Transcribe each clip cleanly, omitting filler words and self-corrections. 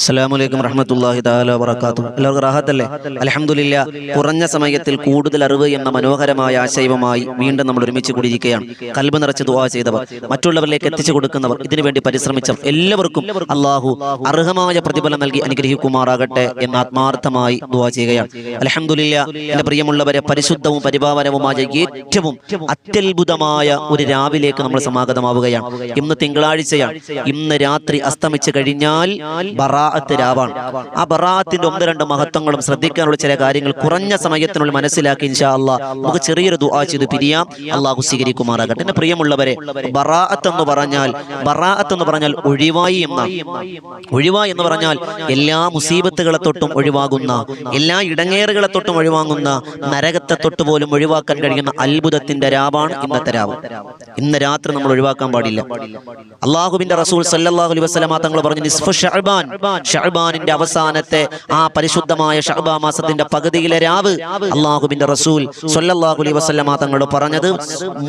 അസ്സലാമു വറഹ്മത്തുള്ളാഹി തആല വബറകാതുഹു. എല്ലാവർക്കും റാഹത്തല്ലേ? അൽഹംദുലില്ലാഹ്. കുറഞ്ഞ സമയത്തിൽ കൂടുതൽ അറിവ് എന്ന മനോഹരമായ ആശയവുമായി വീണ്ടും നമ്മൾ ഒരുമിച്ച് കൂടിയിരിക്കുകയാണ്. കൽബ് നിറച്ച് ദുആ ചെയ്തവർ, മറ്റുള്ളവരിലേക്ക് എത്തിച്ചു കൊടുക്കുന്നവർ, ഇതിനുവേണ്ടി പരിശ്രമിച്ചവർ എല്ലാവർക്കും അല്ലാഹു അർഹമായ പ്രതിഫലം നൽകി അനുഗ്രഹിക്കുമാറാകട്ടെ എന്ന് ആത്മാർത്ഥമായി ദുആ ചെയ്യുകയാണ്. അൽഹംദുലില്ലാഹ്. എൻ്റെ പ്രിയമുള്ളവരെ, പരിശുദ്ധവും പരിപാവനവുമായ ഏറ്റവും അത്യത്ഭുതമായ ഒരു രാവിലേക്ക് നമ്മൾ സമാഗതമാവുകയാണ്. ഇന്ന് തിങ്കളാഴ്ചയാണ്. ഇന്ന് രാത്രി അസ്തമിച്ച് കഴിഞ്ഞാൽ ബറാഅത്ത് രാവാണ്. ആ ബറാഅത്തിന്റെ ഒന്ന് രണ്ട് മഹത്വങ്ങളും ശ്രദ്ധിക്കാനുള്ള ചില കാര്യങ്ങൾ കുറഞ്ഞ സമയത്തിനുള്ളിൽ മനസ്സിലാക്കി ഇൻഷാ അല്ലാഹ് നമുക്ക് ചെറിയൊരു ദുആ ചെയ്ത് പിരിയാം. അല്ലാഹു സ്വീകരിക്കുമാറാകട്ടെ. എൻ്റെ പ്രിയമുള്ളവരെ, ബറാഅത്ത് എന്ന് പറഞ്ഞാൽ ഒഴിവായി എന്നാണ്. ഒഴിവായി എന്ന് പറഞ്ഞാൽ എല്ലാ മുസീബത്തുകളെ തൊട്ടും ഒഴിവാകുന്ന, എല്ലാ ഇടങ്ങേറുകളെ തൊട്ടും ഒഴിവാങ്ങുന്ന, നരകത്തെ തൊട്ട് പോലും ഒഴിവാക്കാൻ കഴിയുന്ന അത്ഭുതത്തിന്റെ രാവാണ് ഇന്നത്തെ രാവ്. ഇന്ന് രാത്രി നമ്മൾ ഒഴിവാക്കാൻ പാടില്ല. അല്ലാഹുവിന്റെ റസൂൽ സല്ലല്ലാഹു അലൈഹി വസല്ലമ തങ്ങൾ പറഞ്ഞു, നിസ്ഫു ശഅബാൻ, ശഅബാനിന്റെ അവസാനത്തെ ആ പരിശുദ്ധമായ ശഅബാൻ മാസത്തിന്റെ പകുതിയിലെ രാവ് അല്ലാഹുവിന്റെ റസൂൽ സല്ലല്ലാഹു അലൈഹി വസല്ലമ തങ്ങൾ പറഞ്ഞത്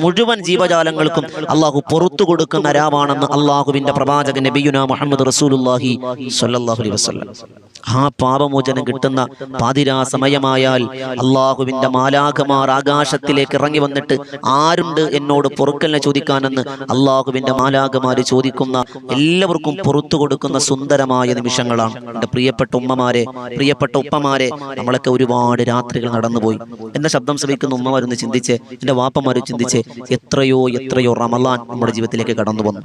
മുഴുവൻ ജീവജാലങ്ങൾക്കും അല്ലാഹു പുറത്തു കൊടുക്കുന്ന രാവാണെന്ന് അല്ലാഹുവിന്റെ പ്രവാചകൻ നബിയുനാ മുഹമ്മദ് റസൂലുള്ളാഹി സല്ലല്ലാഹു അലൈഹി വസല്ലം. ആ പാപമോചനം കിട്ടുന്ന പാതിരാ സമയമായാൽ അല്ലാഹുവിന്റെ മാലാഖമാർ ആകാശത്തിലേക്ക് ഇറങ്ങി വന്നിട്ട് ആരുണ്ട് എന്നോട് പൊറുക്കലിനെ ചോദിക്കാനെന്ന് അല്ലാഹുവിന്റെ മാലാഖമാര് ചോദിക്കുന്ന, എല്ലാവർക്കും പുറത്തു കൊടുക്കുന്ന സുന്ദരമായ നിമിഷങ്ങളാണ്. എൻ്റെ പ്രിയപ്പെട്ട ഉമ്മമാരെ, പ്രിയപ്പെട്ട ഉപ്പമാരെ, നമ്മളൊക്കെ ഒരുപാട് രാത്രികൾ നടന്നുപോയി. എന്റെ ശബ്ദം ശ്രവിക്കുന്ന ഉമ്മമാരൊന്ന് ചിന്തിച്ച്, എൻ്റെ വാപ്പമാര് ചിന്തിച്ച്, എത്രയോ റമളാൻ നമ്മുടെ ജീവിതത്തിലേക്ക് കടന്നു വന്നു,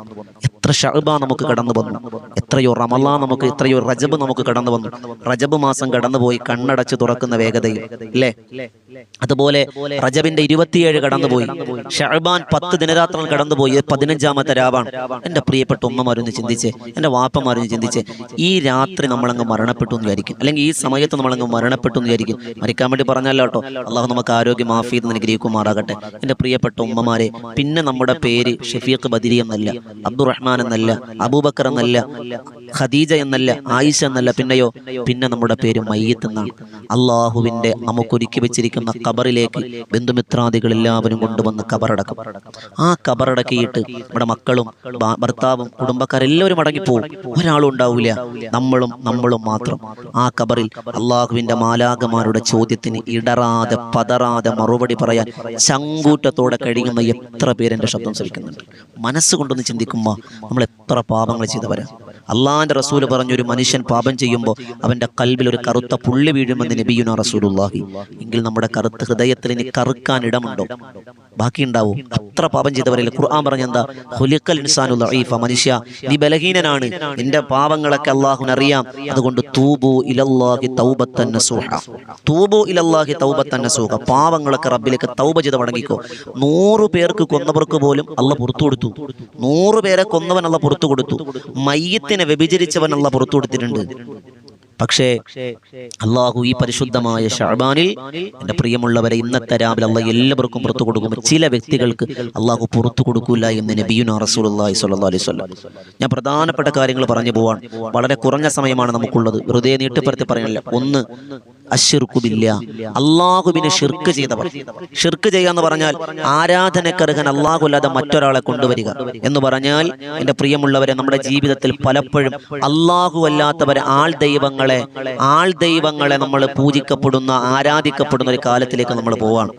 എത്ര ശഅബാൻ നമുക്ക് കടന്നു വന്നു, എത്രയോ റമളാൻ നമുക്ക്, എത്രയോ റജബ് നമുക്ക് കടന്നു വന്നു. റജബ് മാസം കടന്നുപോയി കണ്ണടച്ച് തുറക്കുന്ന വേഗതയിൽ, അല്ലേ? അതുപോലെ റജബിന്റെ 27 കടന്നുപോയി, ശഅബാൻ 10 ദിനരാത്രങ്ങൾ കടന്നുപോയി, 15ാമത്തെ രാവാണ്. എൻ്റെ പ്രിയപ്പെട്ട ഉമ്മമാരൊന്ന് ചിന്തിച്ച്, എൻ്റെ വാപ്പമാരൊന്ന് ചിന്തിച്ച്, ഈ രാത്രി നമ്മളങ്ങ് മരണപ്പെട്ടു എന്ന് വിചാരിക്കും, അല്ലെങ്കിൽ ഈ സമയത്ത് നമ്മളങ്ങ് മരണപ്പെട്ടു എന്ന് വിചാരിക്കും. മരിക്കാൻ വേണ്ടി പറഞ്ഞല്ലോ കേട്ടോ. അള്ളാഹു നമുക്ക് ആരോഗ്യം ആഫിയത്ത് അനുഗ്രഹിക്കുമാറാകട്ടെ. എൻ്റെ പ്രിയപ്പെട്ട ഉമ്മമാരെ, പിന്നെ നമ്മുടെ പേര് ഷഫീഖ് ബദരി എന്നല്ല, അബ്ദുറഹ്മാൻ എന്നല്ല, അബൂബക്കർ എന്നല്ല, ഖദീജ എന്നല്ല, ആയിഷ എന്നല്ല, പിന്നെ നമ്മുടെ പേര് മയ്യിത്ത് എന്നാണ്. അള്ളാഹുവിന്റെ നമുക്കൊരുക്കി വെച്ചിരിക്കുന്ന ഖബറിലേക്ക് ബന്ധുമിത്രാദികൾ എല്ലാവരും കൊണ്ടുവന്ന് ഖബറടക്കും. ആ ഖബറടക്കിയിട്ട് നമ്മുടെ മക്കളും ഭർത്താവും കുടുംബക്കാരെല്ലാവരും അടങ്ങിപ്പോവും. ഒരാളും ഉണ്ടാവില്ല, നമ്മളും മാത്രം. ആ ഖബറിൽ അള്ളാഹുവിന്റെ മാലാഖമാരുടെ ചോദ്യത്തിന് ഇടറാതെ പതറാതെ മറുപടി പറയാൻ ചങ്കൂറ്റത്തോടെ കഴിയുന്ന എത്ര പേരെന്റെ ശബ്ദം ശ്രവിക്കുന്നുണ്ട്. മനസ്സുകൊണ്ടൊന്ന് ചിന്തിക്കുമ്പോൾ നമ്മൾ എത്ര പാപങ്ങൾ ചെയ്തവരാ. അള്ളാഹിന്റെ റസൂൽ പറഞ്ഞു, ഒരു മനുഷ്യൻ പാപം ചെയ്യുമ്പോൾ അവന്റെ കൽബിൽ ഒരു കറുത്ത പുള്ളി വീഴുമെന്ന് നബിയുനാ റസൂലുള്ളാഹി. എങ്കിൽ നമ്മുടെ കറുത്ത ഹൃദയത്തിൽ ഇനി കറുക്കാൻ ഇടമുണ്ടോ? ബാക്കി ഉണ്ടാവും. അത്ര പാപം ചെയ്തവരല്ലേ. ഖുർആൻ പറഞ്ഞെന്താ? ഖുലിഖൽ ഇൻസാനു ദഈഫ, മനുഷ്യ നീ ബലഹീനനാണ്, നിന്റെ പാപങ്ങളൊക്കെ അല്ലാഹുവിന് അറിയാം. അതുകൊണ്ട് തൂബു ഇലല്ലാഹി തൗബത്തൻ നസൂഹ, തൂബു ഇലല്ലാഹി തൗബത്തൻ നസൂഹ, പാപങ്ങളൊക്കെ റബ്ബിലേക്ക് തൗബ ചെയ്ത് മടങ്ങിക്കോ. 100 പേർക്ക് കൊന്നവർക്ക് പോലും അല്ലാഹ് പുറത്തു കൊടുത്തു. 100 പേരെ കൊന്നവൻ അല്ലാഹ് പുറത്തു കൊടുത്തു. മയ്യിത്തിനെ വ്യഭിചരിച്ചവൻ അല്ലാഹ് പുറത്തു കൊടുത്തിട്ടുണ്ട്. പക്ഷേ അള്ളാഹു ഈ പരിശുദ്ധമായ ശഅബാനിൽ, എൻ്റെ പ്രിയമുള്ളവരെ, ഇന്നത്തെ രാവിലെ അള്ളാഹ് എല്ലാവർക്കും പുറത്തു കൊടുക്കും. ചില വ്യക്തികൾക്ക് അള്ളാഹു പുറത്തു കൊടുക്കൂല എന്ന് നബിയുനാ റസൂലുള്ളാഹി സ്വല്ലല്ലാഹു അലൈഹി വസല്ലം. ഞാൻ പ്രധാനപ്പെട്ട കാര്യങ്ങൾ പറഞ്ഞു പോവാൻ, വളരെ കുറഞ്ഞ സമയമാണ് നമുക്കുള്ളത്, വെറുതെ നീട്ടിപ്പരത്തി പറയാനില്ല. ഒന്ന്, അശ്ശിർക്കു ബില്ലാഹ്, അള്ളാഹുവിനെ ഷിർക്ക് ചെയ്തവർ. ഷിർക്ക് ചെയ്യാന്ന് പറഞ്ഞാൽ ആരാധനക്കർഹൻ അള്ളാഹു അല്ലാതെ മറ്റൊരാളെ കൊണ്ടുവരിക എന്ന് പറഞ്ഞാൽ, എൻ്റെ പ്രിയമുള്ളവരെ, നമ്മുടെ ജീവിതത്തിൽ പലപ്പോഴും അള്ളാഹു അല്ലാത്തവരെ, ആൾ ദൈവങ്ങളെ നമ്മൾ പൂജിക്കപ്പെടുന്ന, ആരാധിക്കപ്പെടുന്ന ഒരു കാലത്തിലേക്ക് നമ്മൾ പോവാണ്.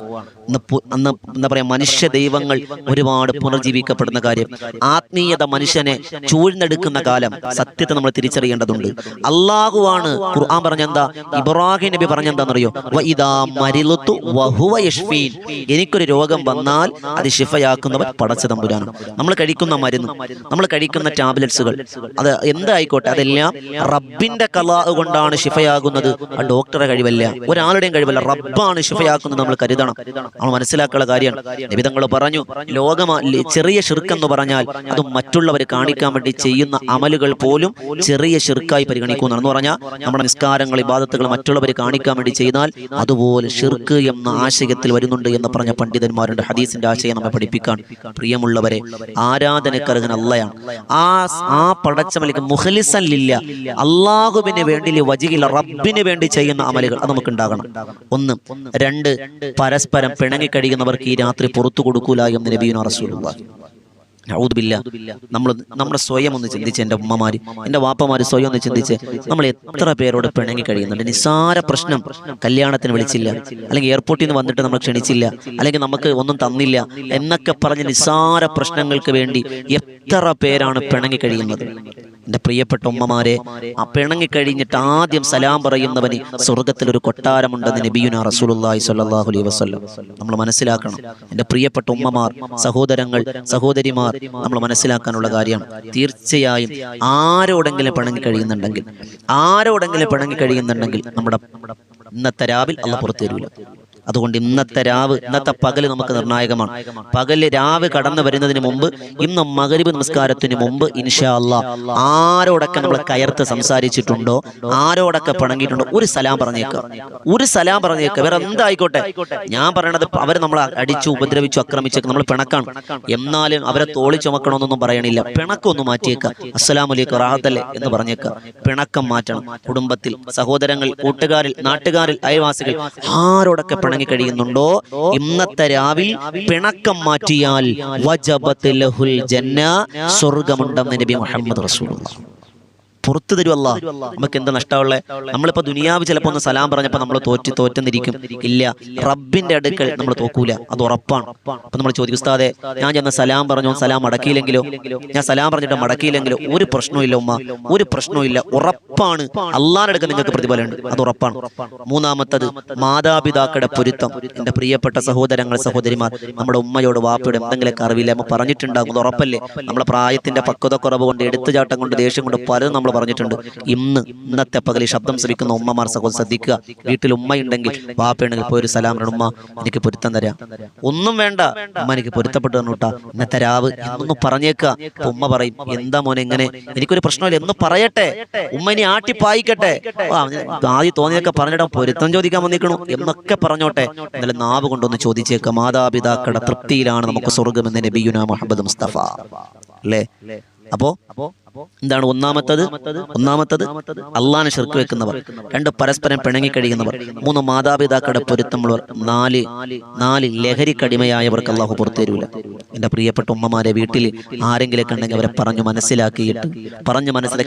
അന്ന് എന്താ പറയാ, മനുഷ്യ ദൈവങ്ങൾ ഒരുപാട് പുനർജീവിക്കപ്പെടുന്ന കാര്യം, ആത്മീയത മനുഷ്യനെ ചൂഴ്ന്നെടുക്കുന്ന കാലം. സത്യത്തെ നമ്മൾ തിരിച്ചറിയേണ്ടതുണ്ട്. അള്ളാഹുവാണ്. ഖുർആൻ പറഞ്ഞെന്താ? ഇബ്രാഹിം നബി പറഞ്ഞെന്താണെന്നറിയോ? വഇദാ മരിളുതു വഹുവ യശ്ഫീൻ, എനിക്കൊരു രോഗം വന്നാൽ അത് ശിഫയാക്കുന്നവൻ പടച്ച തമ്പുരാനാണ്. നമ്മൾ കഴിക്കുന്ന മരുന്ന്, നമ്മൾ കഴിക്കുന്ന ടാബ്ലറ്റ്സുകൾ, അത് എന്തായിക്കോട്ടെ, അതെല്ലാം റബ്ബിന്റെ ഖലാ കൊണ്ടാണ് ശിഫയാകുന്നത്. ആ ഡോക്ടറെ കഴിവല്ല, ഒരാളുടെയും കഴിവല്ല, റബ്ബാണ് ശിഫയാക്കുന്നത്. നമ്മൾ കരുതണം, നമ്മൾ മനസ്സിലാക്കാനുള്ള കാര്യമാണ്. നബി തങ്ങൾ പറഞ്ഞു, ചെറിയ ശിർക്ക് എന്ന് പറഞ്ഞാൽ അത് മറ്റുള്ളവർ കാണിക്കാൻ വേണ്ടി ചെയ്യുന്ന അമലുകൾ പോലും ചെറിയ ശിർക്കായി പരിഗണിക്കുന്നു. പറഞ്ഞാൽ നമ്മുടെ നിസ്കാരങ്ങൾ, ഇബാദത്തുകൾ മറ്റുള്ളവർ കാണിക്കാൻ വേണ്ടി ചെയ്താൽ അതുപോലെ ശിർക്ക് എന്ന ആശയത്തിൽ വരുന്നുണ്ട് എന്ന് പറഞ്ഞ പണ്ഡിതന്മാരുടെ ഹദീസിന്റെ ആശയം നമ്മെ പഠിപ്പിക്കാൻ. പ്രിയമുള്ളവരെ, ആരാധനക്കർഹൻ അള്ളയാണ്. ആ പടച്ചമലിക്ക് മുഖ്ലിസൻ ലില്ല, അള്ളാഹുവിന് വേണ്ടി വജിഹിൽ റബ്ബിന് വേണ്ടി ചെയ്യുന്ന അമലുകൾ അത് നമുക്ക് ഉണ്ടാകണം. 1. 2, പരസ്പരം പിണങ്ങിക്കഴിയുന്നവർക്ക് ഈ രാത്രി പുറത്തു കൊടുക്കൂല എന്ന് നബിയുനാ റസൂലുള്ളാഹി. ഔദുബില്ല. നമ്മുടെ സ്വയം ഒന്ന് ചിന്തിച്ച്, എൻ്റെ ഉമ്മമാര് എൻ്റെ വാപ്പമാര് സ്വയം ഒന്ന് ചിന്തിച്ച്, നമ്മൾ എത്ര പേരോട് പിണങ്ങി കഴിയുന്നുണ്ട്. നിസ്സാര പ്രശ്നം, കല്യാണത്തിന് വിളിച്ചില്ല, അല്ലെങ്കിൽ എയർപോർട്ടിൽ നിന്ന് വന്നിട്ട് നമ്മൾ ക്ഷണിച്ചില്ല, അല്ലെങ്കിൽ നമുക്ക് ഒന്നും തന്നില്ല എന്നൊക്കെ പറഞ്ഞ് നിസ്സാര പ്രശ്നങ്ങൾക്ക് വേണ്ടി എത്ര പേരാണ് പിണങ്ങി കഴിയുന്നത്. എൻ്റെ പ്രിയപ്പെട്ട ഉമ്മമാരെ, ആ പിണങ്ങി കഴിഞ്ഞിട്ട് ആദ്യം സലാം പറയുന്നവന് സ്വർഗത്തിൽ ഒരു കൊട്ടാരമുണ്ടെന്ന് നബിയുനാ റസൂലുള്ളാഹി സ്വല്ലല്ലാഹു അലൈഹി വസല്ലം. നമ്മൾ മനസ്സിലാക്കണം. എൻ്റെ പ്രിയപ്പെട്ട ഉമ്മമാർ, സഹോദരങ്ങൾ, സഹോദരിമാർ, നമ്മൾ മനസ്സിലാക്കാനുള്ള കാര്യമാണ്. തീർച്ചയായും ആരോടെങ്കിലും പിണങ്ങി കഴിയുന്നുണ്ടെങ്കിൽ നമ്മുടെ ഇന്നത്തെ രാവിൽ അള്ളാഹ് പുറത്തു തരൂല. അതുകൊണ്ട് ഇന്നത്തെ പകല് നമുക്ക് നിർണായകമാണ്. പകല് രാവ് കടന്നു വരുന്നതിന് മുമ്പ്, ഇന്ന് മഗ്‌രിബ് നമസ്കാരത്തിന് മുമ്പ് ഇൻഷാ അല്ലാഹ് ആരോടൊക്കെ നമ്മൾ കയർത്ത് സംസാരിച്ചിട്ടുണ്ടോ, ആരോടൊക്കെ പിണങ്ങിയിട്ടുണ്ടോ, ഒരു സലാം പറഞ്ഞേക്കുക. വേറെ എന്തായിക്കോട്ടെ. ഞാൻ പറയണത് അവർ നമ്മളെ അടിച്ചു, ഉപദ്രവിച്ചു, ആക്രമിച്ചേക്ക് നമ്മൾ പിണക്കാണ്. എന്നാലും അവരെ തോളി ചുമക്കണമെന്നൊന്നും പറയണില്ല. പിണക്കൊന്നും മാറ്റിയേക്കുക. അസ്സലാമു അലൈക്കും റാഹത്തല്ലേ എന്ന് പറഞ്ഞേക്കുക. പിണക്കം മാറ്റണം. കുടുംബത്തിൽ, സഹോദരങ്ങൾ, കൂട്ടുകാരിൽ, നാട്ടുകാരിൽ, അയൽവാസികൾ ആരോടൊക്കെ പിണങ്ങി കഴിയുന്നുണ്ടോ, ഇന്നത്തെ രാവിൽ പിണക്കം മാറ്റിയാൽ വജബത്ത് ലഹുൽ ജന്ന, സ്വർഗ്ഗമുണ്ടെന്ന് നബി മുഹമ്മദ് റസൂലുള്ളാഹി. പുറത്തു തരും അല്ലാഹ്. നമുക്ക് എന്താ നഷ്ടമുള്ള? നമ്മളിപ്പോ ദുനിയാവ് ചിലപ്പോ ഒന്ന് സലാം പറഞ്ഞപ്പോ നമ്മൾ തോറ്റെന്നിരിക്കും. ഇല്ല, റബ്ബിന്റെ അടുക്കൽ നമ്മൾ തോക്കൂല, അത് ഉറപ്പാണ്. അപ്പൊ നമ്മൾ ചോദിക്കും, ഉസ്താദേ ഞാൻ ചെന്ന് സലാം പറഞ്ഞു, സലാം മടക്കിയില്ലെങ്കിലോ, ഞാൻ സലാം പറഞ്ഞിട്ട് മടക്കിയില്ലെങ്കിലോ? ഒരു പ്രശ്നവും ഇല്ല ഉമ്മ, ഒരു പ്രശ്നവും ഇല്ല. ഉറപ്പാണ്, അള്ളാഹുവിന്റെ അടുക്കൽ നിങ്ങൾക്ക് പ്രതിഫലമുണ്ട്, അത് ഉറപ്പാണ്. മൂന്നാമത്തത് മാതാപിതാക്കളുടെ പൊരുത്തം. എന്റെ പ്രിയപ്പെട്ട സഹോദരങ്ങൾ, സഹോദരിമാർ, നമ്മുടെ ഉമ്മയോട് വാപ്പയോട് എന്തെങ്കിലുമൊക്കെ അറിവില്ല നമ്മൾ പറഞ്ഞിട്ടുണ്ടാകും, അത് ഉറപ്പല്ലേ? നമ്മളെ പ്രായത്തിന്റെ പക്വതക്കുറവ് കൊണ്ട്, എടുത്തുചാട്ടം കൊണ്ട്, ദേഷ്യം കൊണ്ട് പലതും നമ്മൾ പറഞ്ഞിട്ടുണ്ട്. ഇന്നത്തെ പകലിൽ ശബ്ദം ശ്രവിക്കുന്ന ഉമ്മമാർ സഹോദരൻ ശ്രദ്ധിക്കുക. വീട്ടിൽ ഉമ്മയുണ്ടെങ്കിൽ, വാപ്പയുണ്ടെങ്കിൽ പോയി ഒരു സലാം പറയണം, ഉമ്മ എനിക്ക് പൊരുത്തം തരാം. ഒന്നും വേണ്ട, ഉമ്മ എനിക്ക് പൊരുത്തപ്പെട്ടു തന്നൂട്ടാ, ഇന്നത്തെ രാവ് എന്നൊന്ന് പറഞ്ഞേക്കുക. ഉമ്മ പറയും, എന്താ മോനെ ഇങ്ങനെ, എനിക്കൊരു പ്രശ്നമില്ല എന്ന് പറയട്ടെ. ഉമ്മ ഇനി ആട്ടിപ്പായിക്കട്ടെ, ആദ്യം തോന്നിയൊക്കെ പറഞ്ഞിട്ട് പൊരുത്തം ചോദിക്കാൻ വന്നിക്കണു എന്നൊക്കെ പറഞ്ഞോട്ടെ. എന്നാലും നാവ് കൊണ്ടൊന്ന് ചോദിച്ചേക്കുക. മാതാപിതാക്കളുടെ തൃപ്തിയിലാണ് നമുക്ക് സ്വർഗ്ഗമെന്ന് നബിയുനാ മുഹമ്മദ് മുസ്തഫ അല്ലേ? അപ്പോ എന്താണ് ഒന്നാമത്തത്? അള്ളാഹിനെ ശിർക്ക് വെക്കുന്നവർ. 2 പരസ്പരം പിണങ്ങി കഴിയുന്നവർ. 3 മാതാപിതാക്കളുടെ പൊരുത്തമുള്ളവർ. 4 ലഹരിക്കടിമയായവർക്ക് അള്ളാഹു പുറത്തു തരൂല. എൻ്റെ പ്രിയപ്പെട്ട ഉമ്മമാരെ, വീട്ടിൽ ആരെങ്കിലൊക്കെ ഉണ്ടെങ്കിൽ അവരെ പറഞ്ഞു മനസ്സിലാക്കി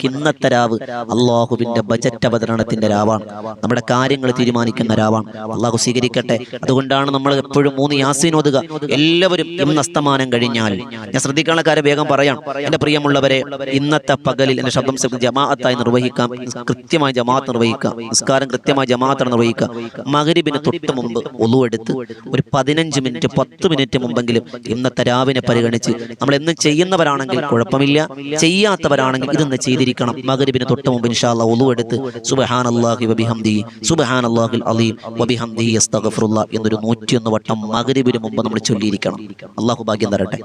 ഇന്നത്തെ രാവ് അള്ളാഹുവിന്റെ ബജറ്റ് അവതരണത്തിന്റെ രാവാണ്. നമ്മുടെ കാര്യങ്ങൾ തീരുമാനിക്കുന്ന രാവാണ്. അള്ളാഹു സ്വീകരിക്കട്ടെ. അതുകൊണ്ടാണ് നമ്മൾ എപ്പോഴും 3 യാസീൻ ഓതുക. എല്ലാവരും ഇന്ന് അസ്തമാനം കഴിഞ്ഞാൽ, ഞാൻ ശ്രദ്ധിക്കാനുള്ള കാര്യം വേഗം പറയാം. എൻ്റെ പ്രിയമുള്ളവരെ, ഇന്നത്തെ പകലിൽ എന്റെ ശബ്ദം ജമാഅത്തായി നിർവഹിക്കാം, കൃത്യമായി ജമാഅത്ത് നിർവഹിക്കാം, നിസ്കാരം കൃത്യമായി ജമാഅത്ത് നിർവഹിക്കാം. മഗ്‌രിബിന് തൊട്ട് മുമ്പ് ഒളു എടുത്ത് ഒരു 15 മിനിറ്റ് 10 മിനിറ്റ് മുമ്പെങ്കിലും ഇന്നത്തെ രാവിനെ പരിഗണിച്ച്, നമ്മൾ എന്നും ചെയ്യുന്നവരാണെങ്കിൽ കുഴപ്പമില്ല, ചെയ്യാത്തവരാണെങ്കിൽ ഇതൊന്ന് ചെയ്തിരിക്കണം. മഗ്‌രിബിന് തൊട്ട് മുമ്പ് ഇൻഷാ അല്ലാഹ് ഒളു എടുത്ത് സുബ്ഹാനല്ലാഹി വബിഹംദിഹി സുബ്ഹാനല്ലാഹിൽ അലീം വബിഹംദിഹി അസ്തഗ്ഫിറുല്ലാഹ് എന്നൊരു 101 വട്ടം മഗ്‌രിബിന് മുമ്പ് നമ്മൾ ചൊല്ലിയിരിക്കണം. അല്ലാഹു ഭാഗ്യം തരട്ടെ.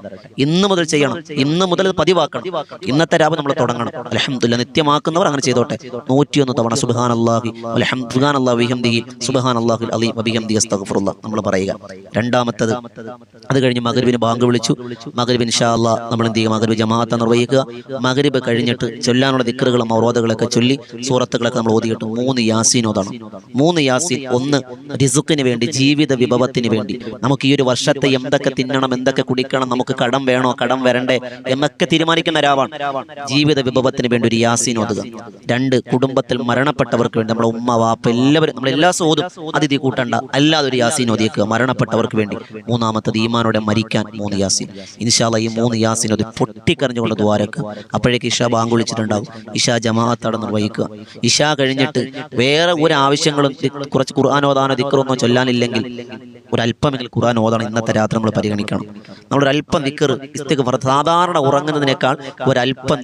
ഇന്ന് മുതൽ ചെയ്യണം, ഇന്ന് മുതൽ പതിവാക്കണം. ഇന്നത്തെ രാവ് നമ്മൾ തുടങ്ങണം. അൽഹംദുലില്ലാഹ്, നിത്യമാക്കുന്നവർ അങ്ങനെ ചെയ്തോട്ടെ. 101 തവണ സുബ്ഹാനല്ലാഹി സുബ്ഹാനല്ലാഹി വബിഹംദിഹി സുബ്ഹാനല്ലാഹിൽ അലീം വബിഹംദിഹി അസ്തഗ്ഫിറുല്ലാഹ് നമ്മൾ പറയുക. രണ്ടാമത്തത്, അത് കഴിഞ്ഞ് മഗ്‌രിബിന് ബാങ്ക് വിളിച്ചു. മഗ്‌രിബ് ഇൻഷാ അല്ലാഹ് നമ്മൾ എന്ത് ചെയ്യുക? മഗ്‌രിബ് ജമാഅത്ത് നിർവഹിക്കുക. മഗ്‌രിബ് കഴിഞ്ഞിട്ട് ചൊല്ലാനുള്ള ദിക്റുകളും ഔറാദുകളൊക്കെ ചൊല്ലി, സൂറത്തുകളൊക്കെ നമ്മൾ ഓതിയിട്ട് 3 യാസീൻ ഓതണം. 3 യാസീൻ. 1 റിസ്ഖിന് വേണ്ടി, ജീവിത വിഭവത്തിന് വേണ്ടി, നമുക്ക് ഈ ഒരു വർഷത്തെ എന്തൊക്കെ തിന്നണം, എന്തൊക്കെ കുടിക്കണം, നമുക്ക് കടം വേണോ, കടം വരണ്ടേ എന്നൊക്കെ തീരുമാനിക്കുന്ന രാവാണ്. ജീവിത വിഭവത്തിന് വേണ്ടി ഒരു യാസീൻ ഓതുക. 2 കുടുംബത്തിൽ മരണപ്പെട്ടവർക്ക് വേണ്ടി, നമ്മുടെ ഉമ്മ വാപ്പ എല്ലാവരും, നമ്മൾ എല്ലാ സോതും അതിഥി കൂട്ടണ്ട, അല്ലാതെ ഒരു യാസീൻ ഓതിയേക്കുക മരണപ്പെട്ടവർക്ക് വേണ്ടി. 3-മത്തത് ഈമാനോടെ മരിക്കാൻ 3 യാസീൻ. ഇൻഷാ അല്ലാഹ് ഈ 3 യാസീൻ ഓതി പൊട്ടിക്കരഞ്ഞുകൊണ്ട് ദുആരക്കുക. അപ്പോഴേക്ക് ഇശാ ബാങ്ക് വിളിച്ചിട്ടുണ്ടാകും. ഇശാ ജമാഅത്തോടെ നിർവഹിക്കുക. ഇശാ കഴിഞ്ഞിട്ട് വേറെ ഒരു ആവശ്യങ്ങളും, കുറച്ച് ഖുർആൻ ഓതാനോ ദിക്റൊന്നും ചൊല്ലാനില്ലെങ്കിൽ ഒരല്പമെങ്കിലും ഖുർആൻ ഓതണം. ഇന്നത്തെ രാത്രി നമ്മൾ പരിഗണിക്കണം. നമ്മളൊരല്പം ദിക്ർ, ഇസ്തിഗ്ഫാർ, സാധാരണ ഉറങ്ങുന്നതിനേക്കാൾ ഒരല്പം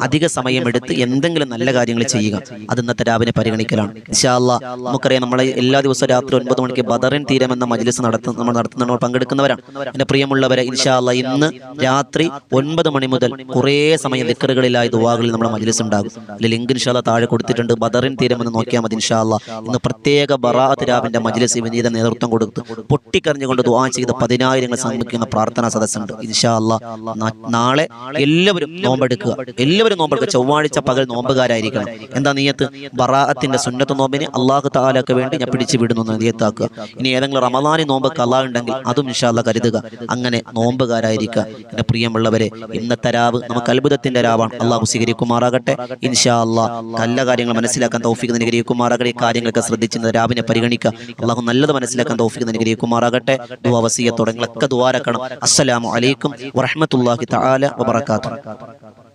അധിക സമയം എടുത്ത് എന്തെങ്കിലും നല്ല കാര്യങ്ങൾ ചെയ്യുക. അത് ഇന്നത്തെ രാവിലെ പരിഗണിക്കലാണ്. ഇൻഷാ അല്ലാഹ് നമുക്കറിയാം, നമ്മൾ എല്ലാ ദിവസവും രാത്രി 9 മണിക്ക് ബദറിൻ തീരം എന്ന മജ്ലിസ് നമ്മൾ പങ്കെടുക്കുന്നവരാണ്. എൻ്റെ പ്രിയമുള്ളവരെ, ഇൻഷാ അല്ലാഹ് ഇന്ന് രാത്രി 9 മണി മുതൽ കുറേ സമയം ദിക്റുകളിലായി ദുആകളിൽ നമ്മുടെ മജ്ലിസ് ഉണ്ടാകും. അതിൽ ലിങ്ക് ഇൻഷാ അല്ലാഹ് താഴെ കൊടുത്തിട്ടുണ്ട്. ബദറിൻ തീരം എന്ന് നോക്കിയാൽ മതി. ഇൻഷാ അല്ലാഹ് ഇന്ന് പ്രത്യേക ബറാഅത്ത് രാവിന്റെ മജ്ലിസ് വിനീത നേതൃത്വം കൊടുത്ത് പൊട്ടിക്കറിഞ്ഞുകൊണ്ട് ദുആ ചെയ്ത് 10,000 സംബന്ധിക്കുന്ന പ്രാർത്ഥനാ സദസ്സുണ്ട്. ഇൻഷാ അല്ലാഹ് നാളെ എല്ലാവരും നോമ്പെടുക്കുക. എല്ലാവരും നോമ്പെടുക്കുക. ചൊവ്വാഴ്ച പകൽ നോമ്പുകാരായിരിക്കണം. എന്താ നിയത്ത്? ബറാഅത്തിന്റെ സുന്നത്ത് നോമ്പിന് അള്ളാഹു തആലക്ക് വേണ്ടി ഞാൻ പിടിച്ചു വിടുന്നു നിയത്താക്കുക. ഇനി ഏതെങ്കിലും റമദാനി നോമ്പ് ഖളാ ഉണ്ടെങ്കിൽ അതും ഇൻഷാ അല്ലാഹ് കരുതുക. അങ്ങനെ നോമ്പുകാരായിരിക്കുക. എന്റെ പ്രിയമുള്ളവരെ, ഇന്നത്തെ രാവ് നമുക്ക് അത്ഭുതത്തിന്റെ രാവാണ്. അള്ളാഹു സ്വീകരിക്കുമാറാകട്ടെ. ഇൻഷാ അല്ലാഹ് നല്ല കാര്യങ്ങൾ മനസ്സിലാക്കാൻ തൗഫീഖ് അനുഗ്രഹിക്കുമാറാകട്ടെ. ഈ കാര്യങ്ങളൊക്കെ ശ്രദ്ധിച്ച് രാവിനെ പരിഗണിക്കുക. അള്ളാഹു നല്ലത് മനസ്സിലാക്കാൻ തൗഫീഖ് അനുഗ്രഹിക്കുമാറാകട്ടെ. ദുആ വസിയ്യത്ത് തുടങ്ങിയൊക്കെ ദുആ രക്കണം. അസ്സലാമു അലൈക്കും വറഹ്മത്തുള്ളാഹി തആല വബറകാതുഹു.